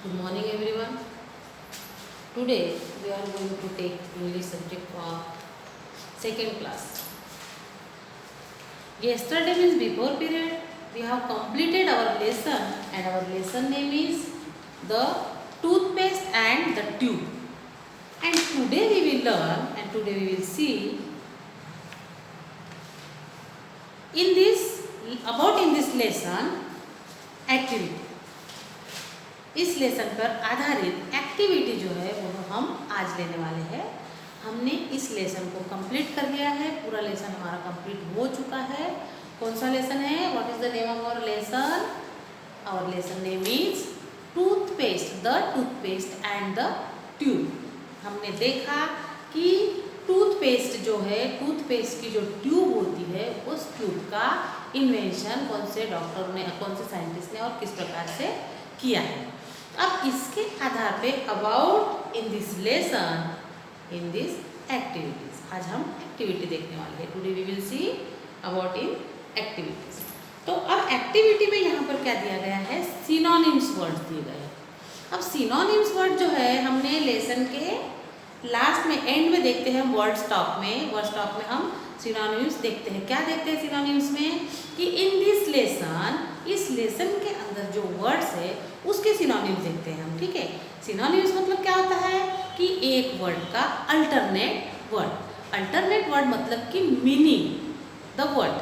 Good morning everyone. Today we are going to take English subject for second class. Yesterday means before period we have completed our lesson and our lesson name is the toothpaste and the tube. And today we will learn and today we will see in this lesson activity. इस lesson पर आधारित activity जो है वो हम आज लेने वाले हैं। हमने इस लेसन को कंप्लीट कर लिया है, पूरा लेसन हमारा कंप्लीट हो चुका है। कौन सा लेसन है? What is the name of our lesson? Our lesson name is toothpaste, the toothpaste and the tube. हमने देखा कि टूथपेस्ट जो है, टूथपेस्ट की जो ट्यूब होती है, उस ट्यूब का इन्वेंशन कौन से डॉक्टर ने, कौन से साइंटिस्ट ने और किस प्रकार से किया है। अब इसके आधार पे about in this lesson, in this activities, आज हम एक्टिविटी देखने वाले हैं। Today we will see about in activities. तो अब एक्टिविटी में यहाँ पर क्या दिया गया है? सिनोनिम्स वर्ड दिए गए हैं। अब सिनोनिम्स वर्ड जो है हमने लेसन के लास्ट में, एंड में देखते हैं वर्ड स्टॉप में। वर्ड स्टॉप में हम सिनोनिम्स देखते हैं। क्या देखते हैं सिनोनिम्स में? कि इन दिस लेसन, इस लेसन के अंदर जो वर्ड्स है उसके सिनोनिम्स देखते हैं हम। ठीक है, सिनोनिम्स मतलब क्या होता है कि एक वर्ड का अल्टरनेट वर्ड। अल्टरनेट वर्ड मतलब कि मीनिंग द वर्ड,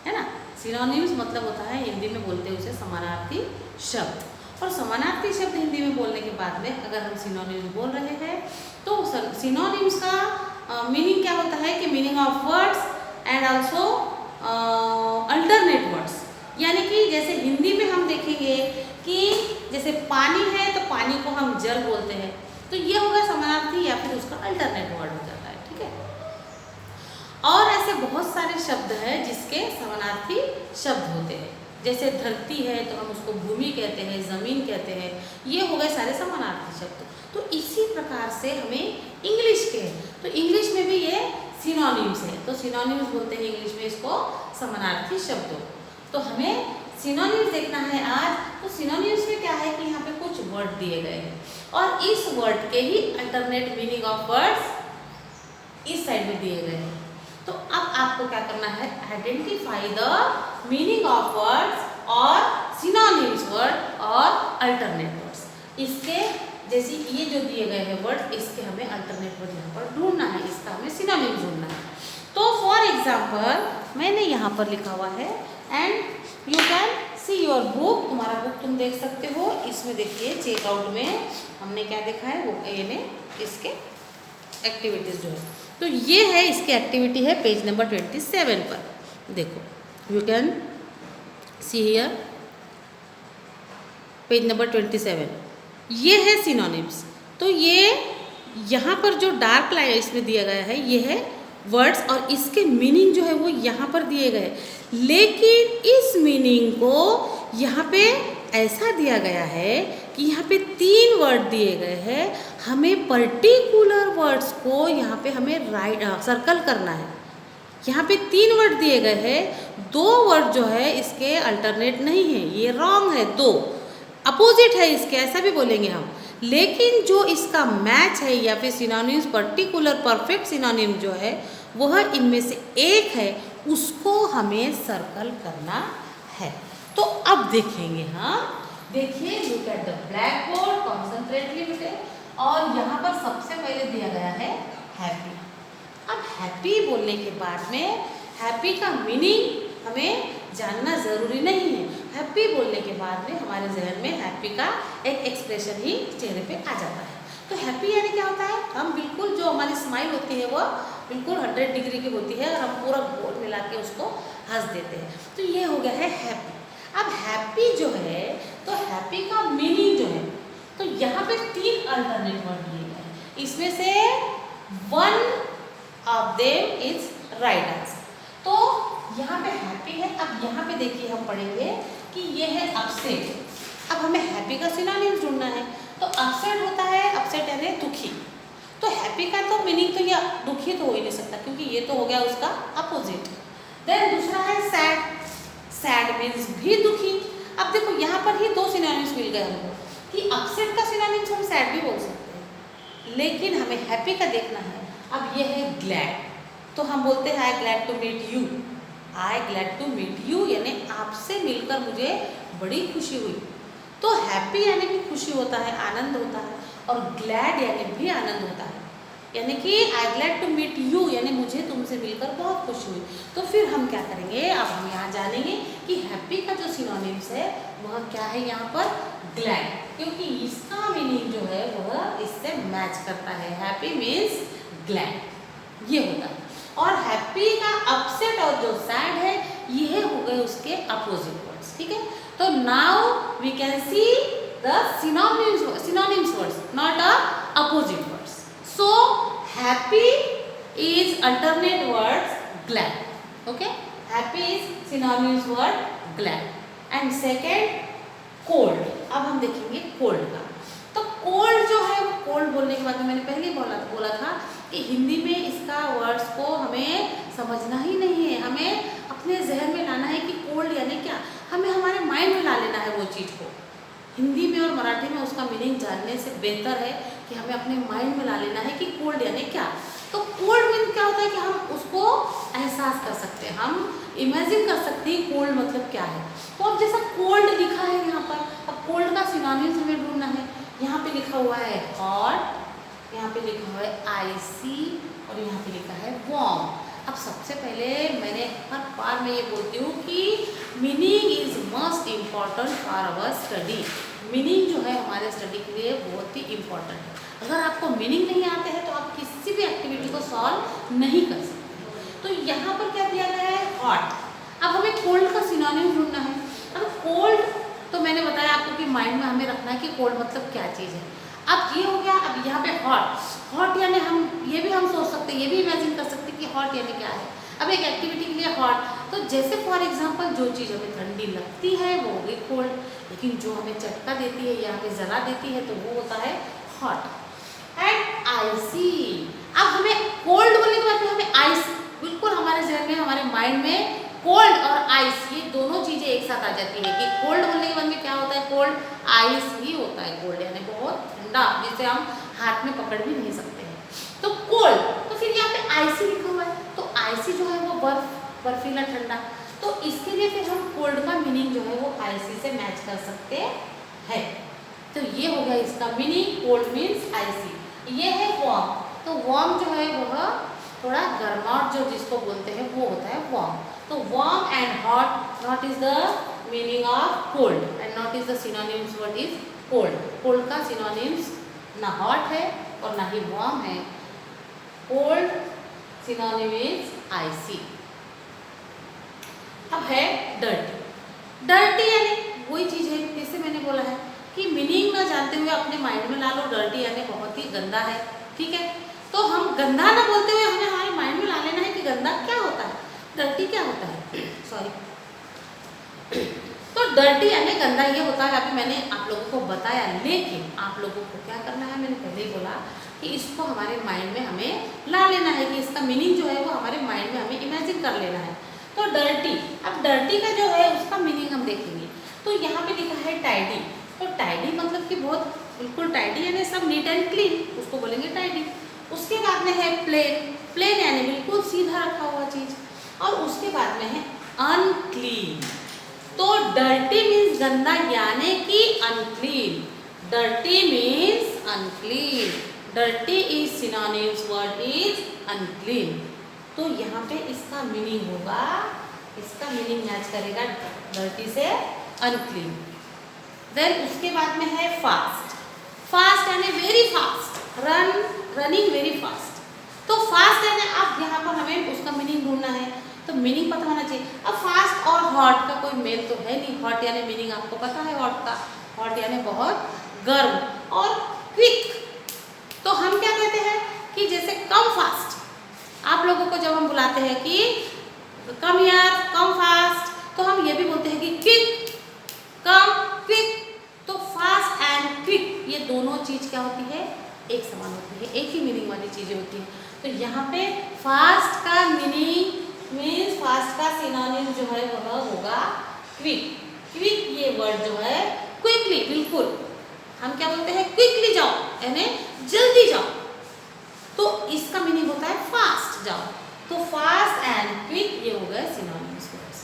है ना। सिनोनिम्स मतलब होता है, हिंदी में बोलते हैं उसे समानार्थी शब्द। और समानार्थी शब्द हिंदी में बोलने के बाद में अगर हम सिनोनिम्स बोल रहे हैं तो सिनोनिम्स का मीनिंग क्या होता है कि meaning of words and also alternate words. यानी कि जैसे हिंदी में हम देखेंगे कि जैसे पानी है तो पानी को हम जल बोलते हैं, तो ये होगा समानार्थी या फिर उसका अल्टरनेट वर्ड हो जाता है। ठीक है, और ऐसे बहुत सारे शब्द हैं जिसके समानार्थी शब्द होते हैं। जैसे धरती है तो हम उसको भूमि कहते हैं, जमीन कहते हैं, ये हो गए सारे समानार्थी शब्द। तो इसी प्रकार से हमें इंग्लिश के, तो इंग्लिश में भी ये सिनोनिम्स है। तो सिनोनिम्स बोलते हैं इंग्लिश में इसको, समानार्थी शब्दों। तो हमें सिनोनिम्स देखना है आज। तो सिनोनिम्स में क्या है कि यहाँ पे कुछ वर्ड दिए गए हैं और इस वर्ड के ही अल्टरनेट मीनिंग ऑफ वर्ड्स इस साइड में दिए गए हैं। तो अब आपको क्या करना है? Identify the meaning of words और सिनोनिम्स वर्ड और अल्टरनेट वर्ड्स। इसके जैसे ये जो दिए गए हैं वर्ड, इसके हमें अल्टरनेट वर्ड यहाँ पर ढूंढना है, इसका हमें सिनोनिम्स ढूंढना है। तो फॉर एग्जाम्पल मैंने यहाँ पर लिखा हुआ है and you can see your book, तुम्हारा बुक तुम देख सकते हो। इसमें देखिए चेकआउट में हमने क्या देखा है, वो ने इसके एक्टिविटीज जो है, तो ये है इसकी एक्टिविटी है पेज नंबर 27 पर। देखो, you can see here page number 27, ये है सिनोनिम्स। तो ये यहाँ पर जो डार्क लाइन इसमें दिया गया है ये है वर्ड्स और इसके मीनिंग जो है वो यहाँ पर दिए गए। लेकिन इस मीनिंग को यहाँ पे ऐसा दिया गया है कि यहाँ पे 3 वर्ड दिए गए हैं। हमें पर्टिकुलर वर्ड्स को यहाँ पे हमें सर्कल करना है। यहाँ पे 3 वर्ड दिए गए हैं, 2 वर्ड जो है इसके अल्टरनेट नहीं है, ये रॉन्ग है, 2 अपोजिट है इसके, ऐसा भी बोलेंगे हम। लेकिन जो इसका मैच है या फिर सिनोनिम्स, पर्टिकुलर परफेक्ट सिनोनिम जो है वह इनमें से एक है, उसको हमें सर्कल करना है। तो अब देखेंगे, हाँ देखिए, look at the black board, concentratedly बेटे। और यहाँ पर सबसे पहले दिया गया है हैप्पी। अब हैप्पी बोलने के बाद में हैप्पी का मीनिंग हमें जानना ज़रूरी नहीं है। हैप्पी बोलने के बाद में हमारे जहन में हैप्पी का एक एक्सप्रेशन ही चेहरे पे आ जाता है। तो हैप्पी यानी क्या होता है? हम बिल्कुल, जो हमारी स्माइल होती है वो बिल्कुल 100 डिग्री की होती है और हम पूरा गोल मिला के उसको हंस देते हैं। तो ये हो गया है हैप्पी। अब हैप्पी जो है, तो हैप्पी का मीनिंग जो है, तो यहाँ पे 3 अल्टरनेट वर्ड दिए गए हैं, इसमें से 1 of them is right answer. तो यहाँ पे हैप्पी है। अब यहाँ पे देखिए हम पढ़ेंगे कि ये है अपसेट। अब हमें हैप्पी का सिनोनिम्स ढूंढना है। तो अपसेट होता है, अपसेट यानी दुखी। तो हैप्पी का तो मीनिंग तो ये दुखी तो हो ही नहीं सकता क्योंकि ये तो हो गया उसका अपोजिट। देन दूसरा है सैड। सैड मीन्स भी दुखी। अब देखो यहाँ पर ही 2 सिनोनिम्स मिल गए हमको कि कि अपसेट का सिनोनिम्स हम सैड भी बोल सकते हैं, लेकिन हमें हैप्पी का देखना है। अब ये है ग्लैड, तो हम बोलते हैं I glad to meet you. I glad to meet you यानी आपसे मिलकर मुझे बड़ी खुशी हुई। तो हैप्पी यानी भी खुशी होता है, आनंद होता है, और ग्लैड यानी भी आनंद होता है। यानी कि आई ग्लैड टू मीट यू यानी मुझे तुमसे मिलकर बहुत खुशी हुई। तो फिर हम क्या करेंगे, अब हम यहाँ जानेंगे कि हैप्पी का जो सिनोनिम्स है वह क्या है यहाँ पर, ग्लैड, क्योंकि इसका मीनिंग जो है वह इससे मैच करता है। हैप्पी मीन्स ग्लैड, ये होता है। और हैप्पी का अपसेट और जो सैड है यह हो गए उसके अपोजिट वर्ड्स, ठीक है। तो now we can see the synonyms words, not a opposite words. So happy is alternate words glad. Okay, happy is synonyms word glad. And second cold. अब हम देखेंगे cold का। तो cold जो है वो cold बोलने के बाद मैंने पहले बोला था कि हिंदी में इसका वर्ड्स को हमें समझना ही नहीं है, हमें अपने जहन में लाना है कि कोल्ड यानी क्या, हमें हमारे माइंड में ला लेना है वो चीज़ को। हिंदी में और मराठी में उसका मीनिंग जानने से बेहतर है कि हमें अपने माइंड में ला लेना है कि कोल्ड यानी क्या। तो कोल्ड मीन क्या होता है कि हम उसको एहसास कर सकते हैं, हम इमेजिन कर सकते हैं कोल्ड मतलब क्या है। तो अब जैसा कोल्ड लिखा है यहाँ पर, अब कोल्ड का सिनोनिम्स हमें ढूंढना है। यहाँ पे लिखा हुआ है हॉट, यहाँ पे लिखा हुआ है आइसी, और यहाँ पे लिखा है वार्म। अब सबसे पहले मैंने हर बार मैं ये बोलती हूँ कि meaning is most important for our study. Meaning जो है हमारे स्टडी के लिए बहुत ही इम्पॉर्टेंट है। अगर आपको मीनिंग नहीं आते हैं तो आप किसी भी एक्टिविटी को सॉल्व नहीं कर सकते। तो यहाँ पर क्या दिया गया है, हॉट। अब हमें कोल्ड का सिनोनिम ढूंढना है। अब कोल्ड तो मैंने बताया आपको कि माइंड में हमें रखना है कि कोल्ड मतलब क्या चीज़ है। अब ये हो गया, अब यहाँ पे हॉट, हॉट यानी हम ये भी हम सोच सकते हैं, ये भी इमेजिन कर सकते हैं कि हॉट यानी क्या है। अब एक एक्टिविटी के लिए हॉट, तो जैसे फॉर एग्जांपल जो चीज़ हमें ठंडी लगती है वो हो गई कोल्ड, लेकिन जो हमें चटका देती है या हमें जला देती है तो वो होता है हॉट। एंड आइसी, अब हमें कोल्ड बोलने के बाद में हमें आइस, बिल्कुल हमारे जहन में हमारे माइंड में कोल्ड और आइस ये दोनों चीज़ें एक साथ आ जाती है कि कोल्ड बोलने के बाद में क्या होता है, कोल्ड आइस ही होता है। कोल्ड यानी बहुत ठंडा, जिसे हम हाथ में पकड़ भी नहीं सकते हैं। तो कोल्ड, तो फिर यहाँ पे आइसी लिखा हुआ है, तो आइसी जो है वो बर्फीला ठंडा। तो इसके लिए फिर हम कोल्ड का मीनिंग जो है वो आइसी से मैच कर सकते हैं। तो ये हो गया इसका मीनिंग, कोल्ड मीन्स आइसी। ये है वार्म, तो वार्म जो है वह थोड़ा गर्माहट जो जिसको बोलते हैं वो होता है वार्म। तो warm and hot not is the meaning of cold and not is the synonyms what is cold. Cold का सिनोनिम्स ना हॉट है और ना ही वार्म है। कोल्ड सिनोनिम इज आइसी। अब है डर्टी। डर्टी यानी वही चीज़ है, जैसे मैंने बोला है कि मीनिंग ना जानते हुए अपने माइंड में ला लो, डर्टी यानी बहुत ही गंदा है, ठीक है। तो हम गंदा ना बोलते हुए हमें हमारे माइंड में ला लेना है कि गंदा क्या होता है, डर्टी क्या होता है, सॉरी। तो डर्टी यानी गंदा ये होता है, अभी मैंने आप लोगों को बताया, लेकिन आप लोगों को क्या करना है, मैंने पहले ही बोला कि इसको हमारे माइंड में हमें ला लेना है, कि इसका मीनिंग जो है वो हमारे माइंड में हमें इमेजिन कर लेना है। तो डर्टी, अब डर्टी का जो है उसका मीनिंग हम देखेंगे। तो यहाँ पे लिखा है टाइडी, तो टाइडी मतलब कि बहुत बिल्कुल टाइडी यानी सब नीट एंड क्लीन, उसको बोलेंगे टाइडी। उसके बाद में है प्लेन, प्लेन यानी बिल्कुल सीधा रखा हुआ चीज़, और उसके बाद में है अनक्लीन। तो डर्टी मीन्स गंदा यानी कि unclean, dirty means unclean, dirty is synonyms word is unclean. तो यहाँ पे इसका मीनिंग होगा, इसका मीनिंग मैच करेगा डर्टी से अनक्लीन। देन उसके बाद में है फास्ट, फास्ट यानी very fast, running very fast. तो फास्ट यानी अब यहाँ पर हमें उसका मीनिंग ढूंढना है, तो मीनिंग पता होना चाहिए। अब फास्ट और हॉट का कोई मेल तो है नहीं, हॉट यानी मीनिंग आपको पता है हॉट का, हॉट यानी बहुत गर्म, और क्विक तो हम क्या कहते हैं कि जैसे कम फास्ट, आप लोगों को जब हम बुलाते हैं कि कम यार कम फास्ट, तो हम ये भी बोलते हैं कि क्विक, कम क्विक। तो फास्ट एंड क्विक ये दोनों चीज़ क्या होती है, एक समान होती है, एक ही मीनिंग वाली चीज़ें होती हैं। तो यहाँ पे फास्ट का मीनिंग मीन्स फास्ट का सिनोनिम जो है वह होगा क्विक। क्विक ये वर्ड जो है क्विकली, बिल्कुल हम क्या बोलते हैं, क्विकली जाओ, यानी जल्दी जाओ, तो इसका मीनिंग होता है फास्ट जाओ। तो फास्ट एंड क्विक ये हो गए सिनोनिम्स वर्ड्स।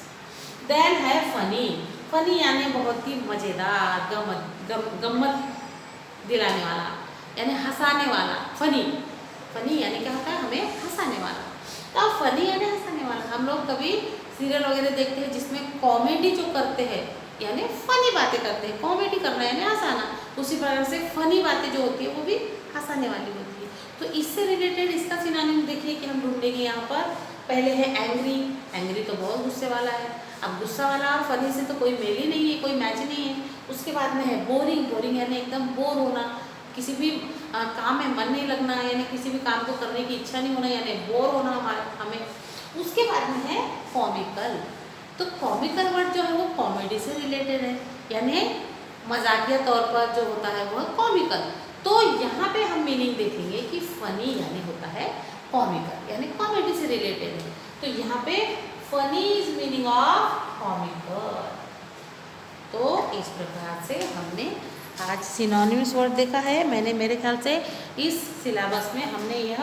देन है फनी। फनी यानी बहुत ही मज़ेदार, गम्मत दिलाने वाला, यानी हंसाने वाला। फनी, फनी यानी क्या होता है, हमें हंसाने वाला। तो फनी यानी हंसाने वाला। हम लोग कभी सीरियल वगैरह देखते हैं जिसमें कॉमेडी जो करते हैं, यानी फनी बातें करते हैं। कॉमेडी करना यानी हंसाना, उसी प्रकार से फनी बातें जो होती है वो भी हंसाने वाली होती है। तो इससे रिलेटेड इसका सिनोनिम देखिए कि हम ढूंढेंगे यहाँ पर। पहले है एंग्री। एंग्री तो बहुत गुस्से वाला है। अब गुस्सा वाला और फनी से तो कोई मेल ही नहीं है, कोई मैच नहीं है। उसके बाद में है बोरिंग। बोरिंग यानी एकदम बोर होना, किसी भी काम में मन नहीं लगना, यानी किसी भी काम को करने की इच्छा नहीं होना, यानी बोर होना हमें। उसके बाद में है कॉमिकल। तो कॉमिकल वर्ड जो है वो कॉमेडी से रिलेटेड है, यानी मजाकिया तौर पर जो होता है वो कॉमिकल। तो यहाँ पे हम मीनिंग देखेंगे कि फनी यानी होता है कॉमिकल, यानी कॉमेडी से रिलेटेड है। तो यहाँ पे funny is meaning of comical. तो इस प्रकार से हमने आज सिनोनिम्स वर्ड देखा है। मैंने मेरे ख्याल से इस सिलेबस में हमने यह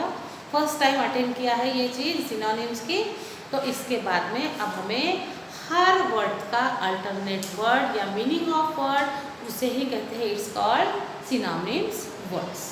फर्स्ट टाइम अटेंड किया है ये चीज़ सिनोनिम्स की। तो इसके बाद में अब हमें हर वर्ड का अल्टरनेट वर्ड या मीनिंग ऑफ वर्ड उसे ही कहते हैं, इट्स कॉल्ड सिनोनिम्स वर्ड्स।